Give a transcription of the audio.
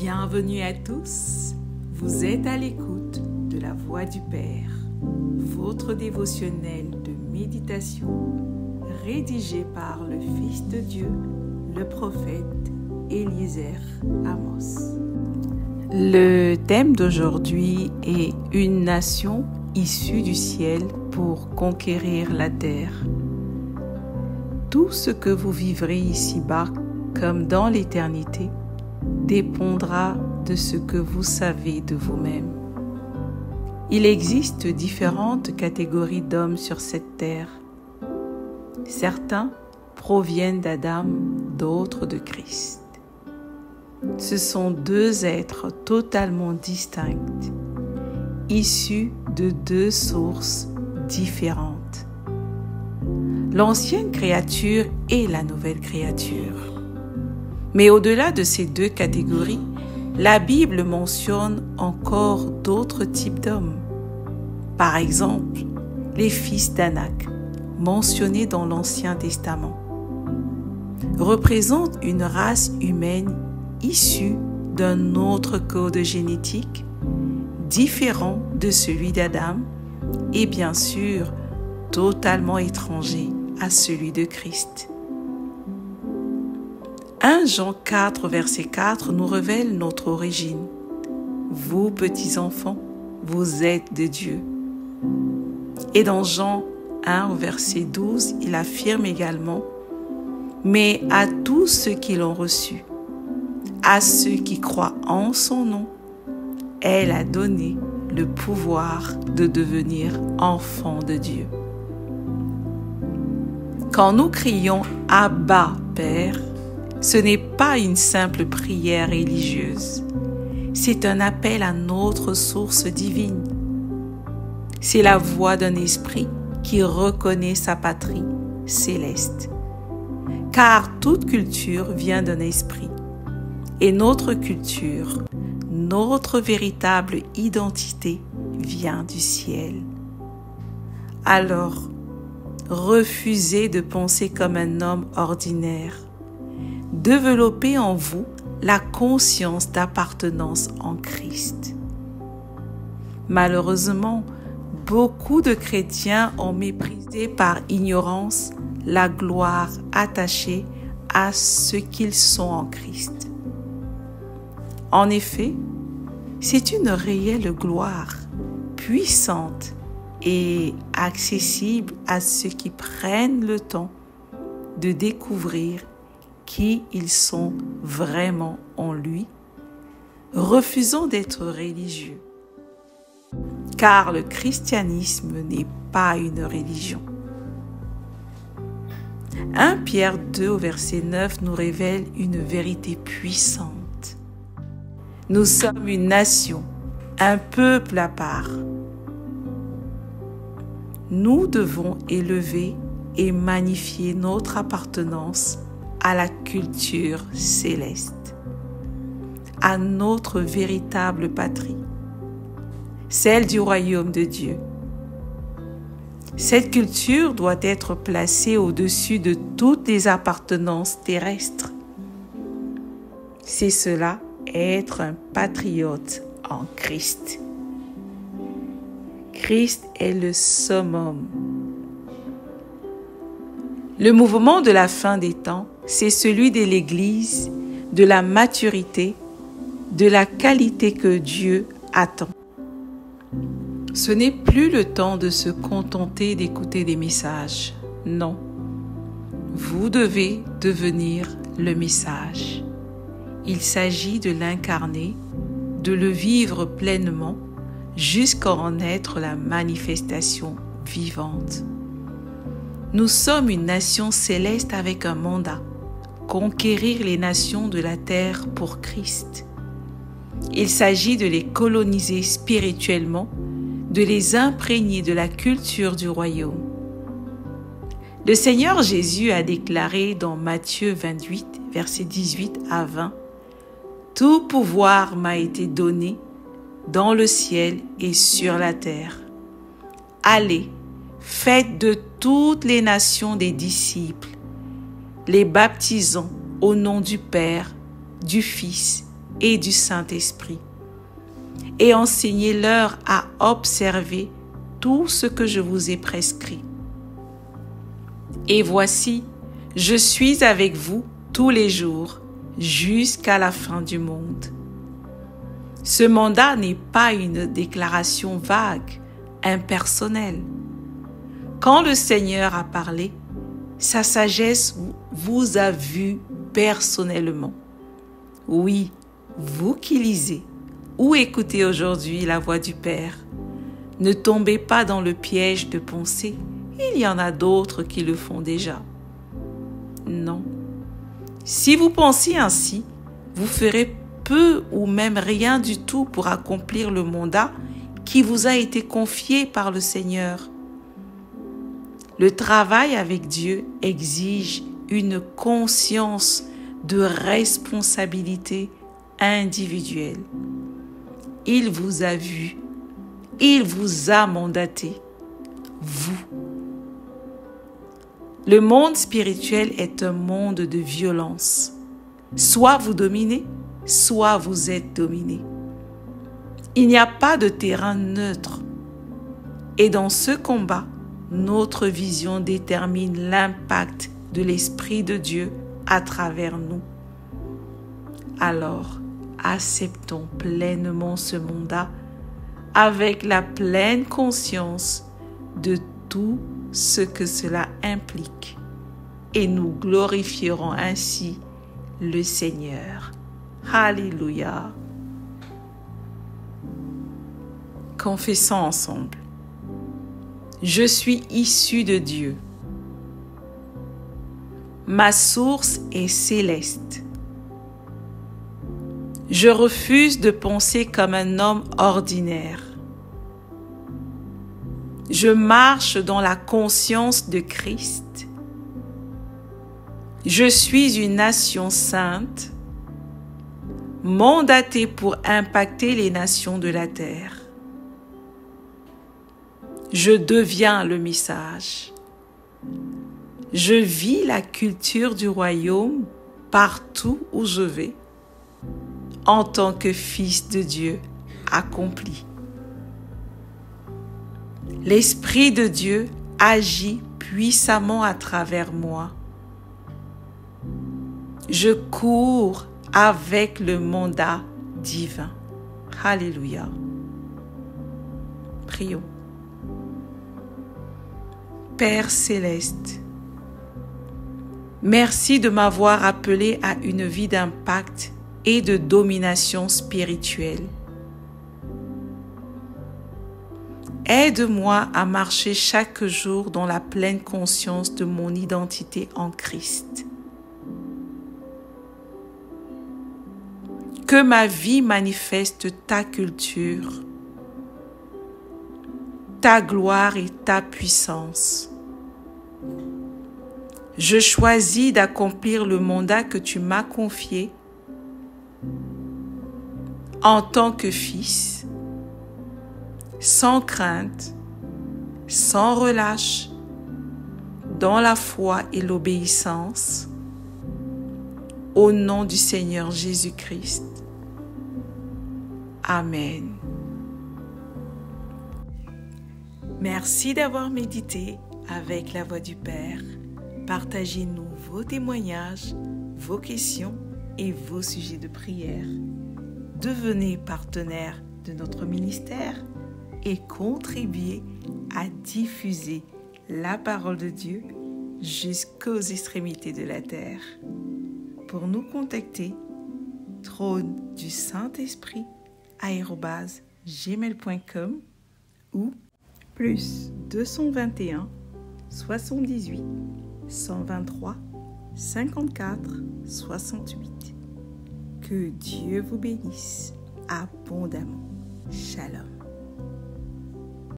Bienvenue à tous, vous êtes à l'écoute de la Voix du Père, votre dévotionnel de méditation rédigé par le Fils de Dieu, le prophète Eliezer Amos. Le thème d'aujourd'hui est une nation issue du ciel pour conquérir la terre. Tout ce que vous vivrez ici-bas comme dans l'éternité dépendra de ce que vous savez de vous-même. Il existe différentes catégories d'hommes sur cette terre. Certains proviennent d'Adam, d'autres de Christ. Ce sont deux êtres totalement distincts, issus de deux sources différentes. L'ancienne créature et la nouvelle créature. Mais au-delà de ces deux catégories, la Bible mentionne encore d'autres types d'hommes. Par exemple, les fils d'Anak, mentionnés dans l'Ancien Testament, représentent une race humaine issue d'un autre code génétique, différent de celui d'Adam et bien sûr totalement étranger à celui de Christ. 1 Jean 4, verset 4 nous révèle notre origine. Vous, petits enfants, vous êtes de Dieu. Et dans Jean 1, verset 12, il affirme également « Mais à tous ceux qui l'ont reçu, à ceux qui croient en son nom, elle a donné le pouvoir de devenir enfants de Dieu. » Quand nous crions « Abba, Père », ce n'est pas une simple prière religieuse, c'est un appel à notre source divine. C'est la voix d'un esprit qui reconnaît sa patrie céleste. Car toute culture vient d'un esprit. Et notre culture, notre véritable identité vient du ciel. Alors, refusez de penser comme un homme ordinaire. Développez en vous la conscience d'appartenance en Christ. Malheureusement, beaucoup de chrétiens ont méprisé par ignorance la gloire attachée à ce qu'ils sont en Christ. En effet, c'est une réelle gloire, puissante et accessible à ceux qui prennent le temps de découvrir qui ils sont vraiment en lui, refusant d'être religieux. Car le christianisme n'est pas une religion. 1 Pierre 2 au verset 9 nous révèle une vérité puissante. Nous sommes une nation, un peuple à part. Nous devons élever et magnifier notre appartenance à la culture céleste, à notre véritable patrie, celle du royaume de Dieu. Cette culture doit être placée au-dessus de toutes les appartenances terrestres. C'est cela, être un patriote en Christ. Christ est le summum. Le mouvement de la fin des temps, c'est celui de l'Église, de la maturité, de la qualité que Dieu attend. Ce n'est plus le temps de se contenter d'écouter des messages. Non. Vous devez devenir le message. Il s'agit de l'incarner, de le vivre pleinement, jusqu'à en être la manifestation vivante. Nous sommes une nation céleste avec un mandat, conquérir les nations de la terre pour Christ. Il s'agit de les coloniser spirituellement, de les imprégner de la culture du royaume. Le Seigneur Jésus a déclaré dans Matthieu 28, versets 18 à 20, « Tout pouvoir m'a été donné dans le ciel et sur la terre. Allez, faites de toutes les nations des disciples, les baptisant au nom du Père, du Fils et du Saint-Esprit, et enseignez-leur à observer tout ce que je vous ai prescrit. Et voici, je suis avec vous tous les jours, jusqu'à la fin du monde. Ce mandat n'est pas une déclaration vague, impersonnelle. Quand le Seigneur a parlé, sa sagesse vous a vu personnellement. Oui, vous qui lisez ou écoutez aujourd'hui la voix du Père, ne tombez pas dans le piège de penser « il y en a d'autres qui le font déjà ». Non. Si vous pensez ainsi, vous ferez peu ou même rien du tout pour accomplir le mandat qui vous a été confié par le Seigneur. Le travail avec Dieu exige une conscience de responsabilité individuelle. Il vous a vu, il vous a mandaté, vous. Le monde spirituel est un monde de violence. Soit vous dominez, soit vous êtes dominé. Il n'y a pas de terrain neutre. Et dans ce combat, notre vision détermine l'impact de l'Esprit de Dieu à travers nous. Alors, acceptons pleinement ce mandat avec la pleine conscience de tout ce que cela implique et nous glorifierons ainsi le Seigneur. Alléluia. Confessons ensemble. Je suis issu de Dieu. Ma source est céleste. Je refuse de penser comme un homme ordinaire. Je marche dans la conscience de Christ. Je suis une nation sainte, mandatée pour impacter les nations de la terre. Je deviens le message. Je vis la culture du royaume partout où je vais, en tant que fils de Dieu accompli. L'Esprit de Dieu agit puissamment à travers moi. Je cours avec le mandat divin. Alléluia. Prions. Père céleste, merci de m'avoir appelé à une vie d'impact et de domination spirituelle. Aide-moi à marcher chaque jour dans la pleine conscience de mon identité en Christ. Que ma vie manifeste ta culture, ta gloire et ta puissance. Je choisis d'accomplir le mandat que tu m'as confié en tant que fils, sans crainte, sans relâche, dans la foi et l'obéissance, au nom du Seigneur Jésus-Christ. Amen. Merci d'avoir médité avec la voix du Père. Partagez-nous vos témoignages, vos questions et vos sujets de prière. Devenez partenaire de notre ministère et contribuez à diffuser la parole de Dieu jusqu'aux extrémités de la terre. Pour nous contacter, trône du Saint-Esprit @gmail.com ou plus 221 78 123 54 68. Que Dieu vous bénisse abondamment. Shalom.